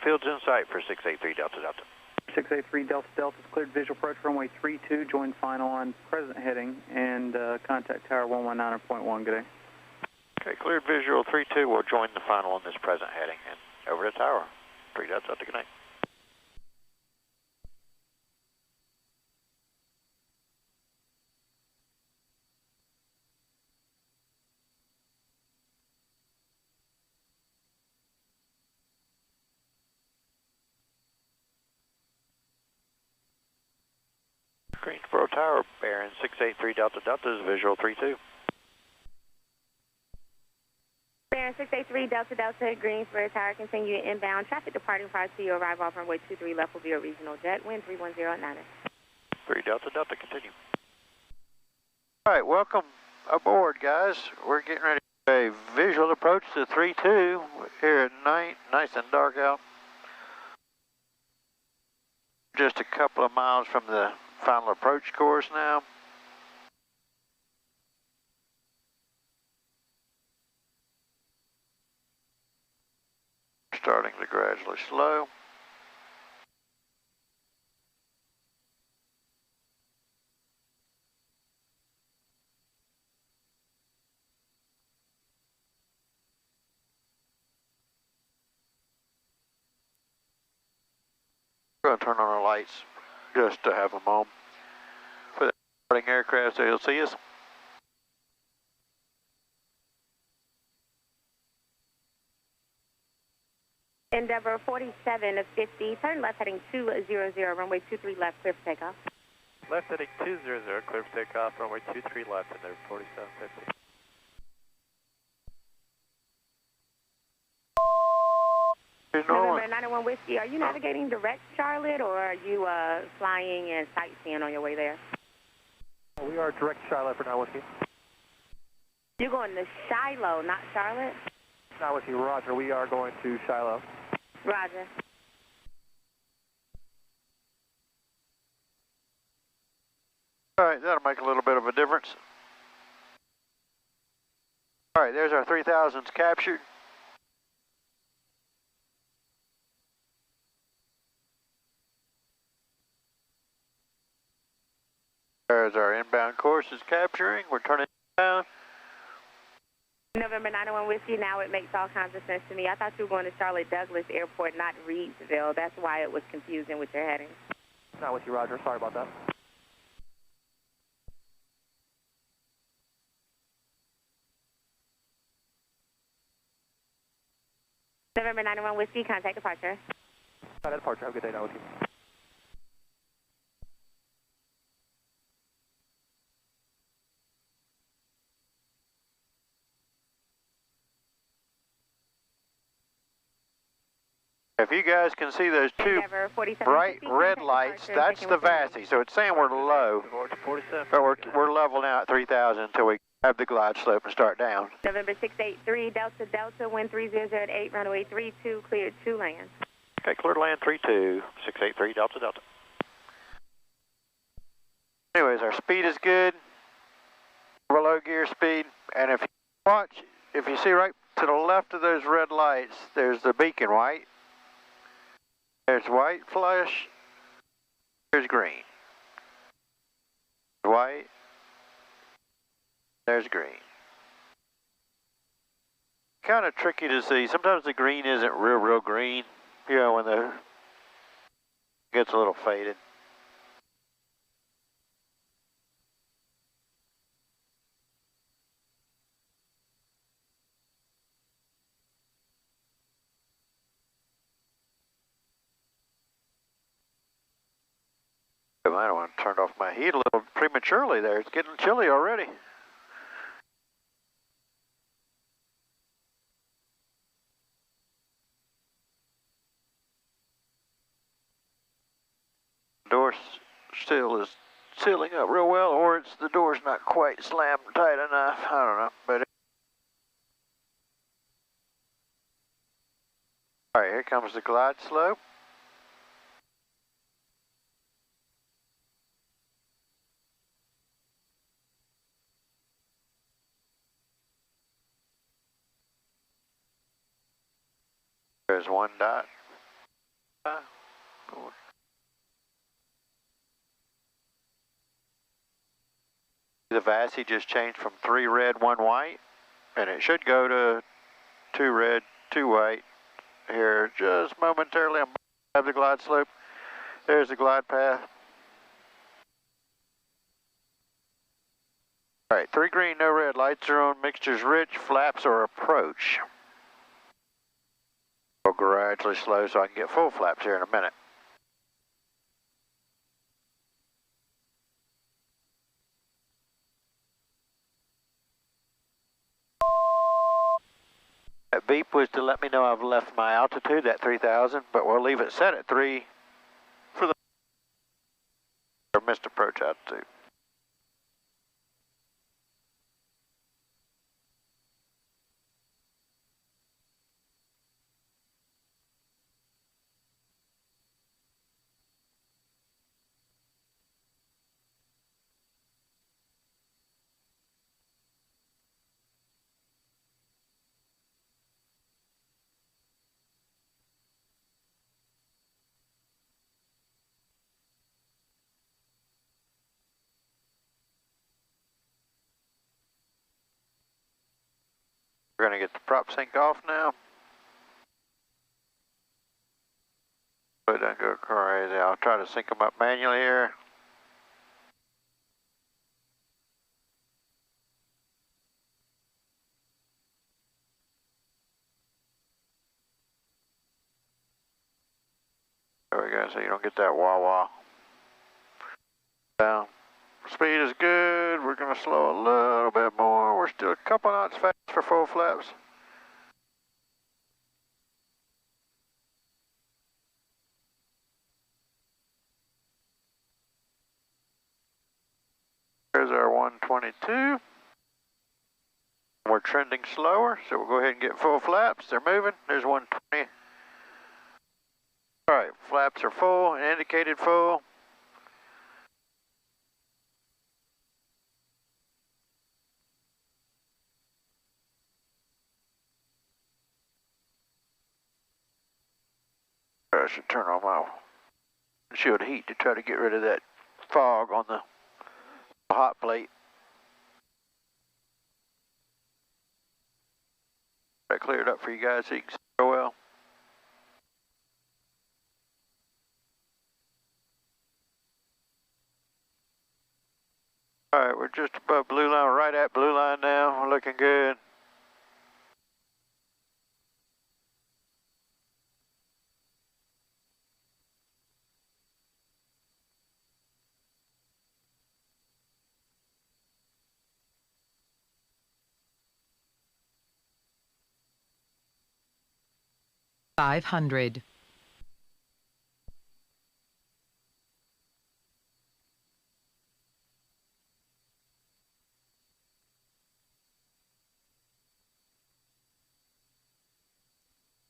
Field's in sight for 683 Delta Delta. 683 Delta Delta is cleared visual approach runway 32, join final on present heading, and contact tower 119.1. Good day. Okay, cleared visual 32. We'll join the final on this present heading and over to tower. 3 Delta Delta, good night. Greensboro Tower, bearing 683 Delta Delta is visual 32. Bearing 683 Delta Delta, Greensboro Tower, continue inbound. Traffic departing prior to your arrival off runway 23 left will be a regional jet. Wind 310 at 9. 3 Delta Delta, continue. All right, welcome aboard, guys. We're getting ready for a visual approach to 32 here at night. Nice and dark out. Just a couple of miles from the final approach course now. Starting to gradually slow. We're going to turn on our lights just to have them on. For the starting aircraft, so you'll see us. Endeavor 47 of 50, turn left heading 200, runway 23 left, clear for takeoff. Left heading 200, clear for takeoff, runway 23 left, and they're 4750. November 91 Whiskey, are you navigating direct Charlotte, or are you flying and sightseeing on your way there? We are direct Charlotte for now, Whiskey. You're going to Shiloh, not Charlotte? Now, Whiskey, roger. We are going to Shiloh. Roger. All right, that'll make a little bit of a difference. All right, there's our 3000s captured. There's our inbound course is capturing. We're turning down. November 91 Whiskey, now it makes all kinds of sense to me. I thought you were going to Charlotte Douglas Airport, not Reidsville. That's why it was confusing with your heading. Not Whiskey, roger. Sorry about that. November 91 Whiskey, contact departure. Contact departure. Have a good day now, Whiskey. If you guys can see those two bright red lights, that's the VASI. So it's saying we're low, but we're level now at 3,000 until we have the glide slope and start down. November 683 Delta Delta, wind 3008, runway 32, cleared to land. Okay, cleared to land 32, 683 Delta Delta. Anyways, our speed is good. We're low gear speed, and if you watch, if you see right to the left of those red lights, there's the beacon white. There's white flash, there's green. White, there's green. Kind of tricky to see. Sometimes the green isn't real green, you know, when the gets a little faded. I might want to turn off my heat a little prematurely there. It's getting chilly already. The door still is sealing up real well, or it's the door's not quite slammed tight enough. I don't know, but all right, here comes the glide slope. There's one dot. The VASI just changed from 3 red, 1 white, and it should go to 2 red, 2 white here just momentarily. I'm have the glide slope. There's the glide path. All right, 3 green, no red. Lights are on. Mixture's rich. Flaps are approach. I'll gradually slow so I can get full flaps here in a minute. That beep was to let me know I've left my altitude at 3,000, but we'll leave it set at 3 for the missed approach altitude. We're going to get the prop sync off now. So it doesn't go crazy. I'll try to sync them up manually here. There we go, so you don't get that wah-wah. Down. Speed is good. We're going to slow a little bit more. We're still a couple knots fast for full flaps. There's our 122. We're trending slower, so we'll go ahead and get full flaps. They're moving. There's 120. All right, flaps are full and indicated full. I should turn on my shield heat to try to get rid of that fog on the hot plate. I cleared up for you guys so you can see real well. All right, we're just above blue line, right at blue line now. We're looking good. $500.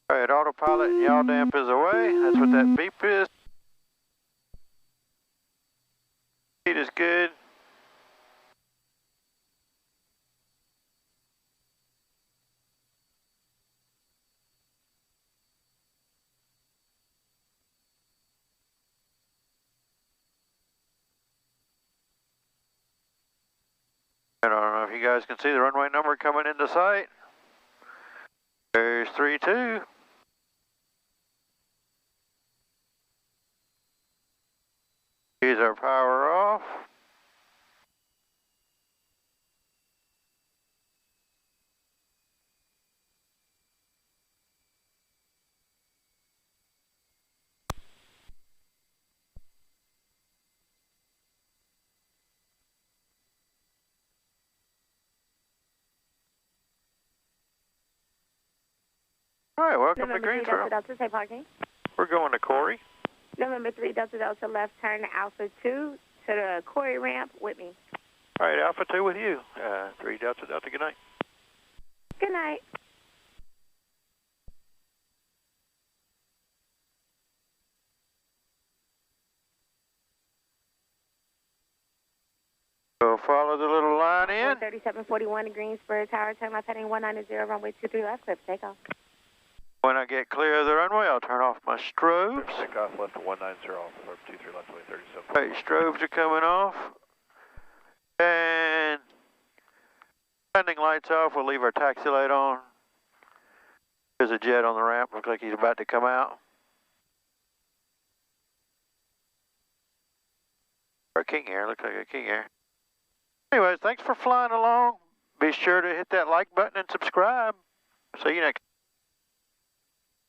All right, autopilot and yaw damp is away. That's what that beep is. Speed is good. I don't know if you guys can see the runway number coming into sight. There's 32. Here's our power off. All right, welcome to Greensboro. Delta, say parking. We're going to Corey. November 3 Delta Delta left turn Alpha 2 to the Corey ramp with me. All right, Alpha 2 with you. 3 Delta Delta, good night. Good night. So follow the little line in. 3741 Greensboro Tower, turn left heading 190, runway 23 left, clip takeoff. When I get clear of the runway, I'll turn off my strobes. Takeoff left to 190, Alpha 23 left away 37. Right, strobes are coming off. And landing lights off, we'll leave our taxi light on. There's a jet on the ramp, looks like he's about to come out. Or a King Air, looks like a King Air. Anyways, thanks for flying along. Be sure to hit that like button and subscribe. See you next time.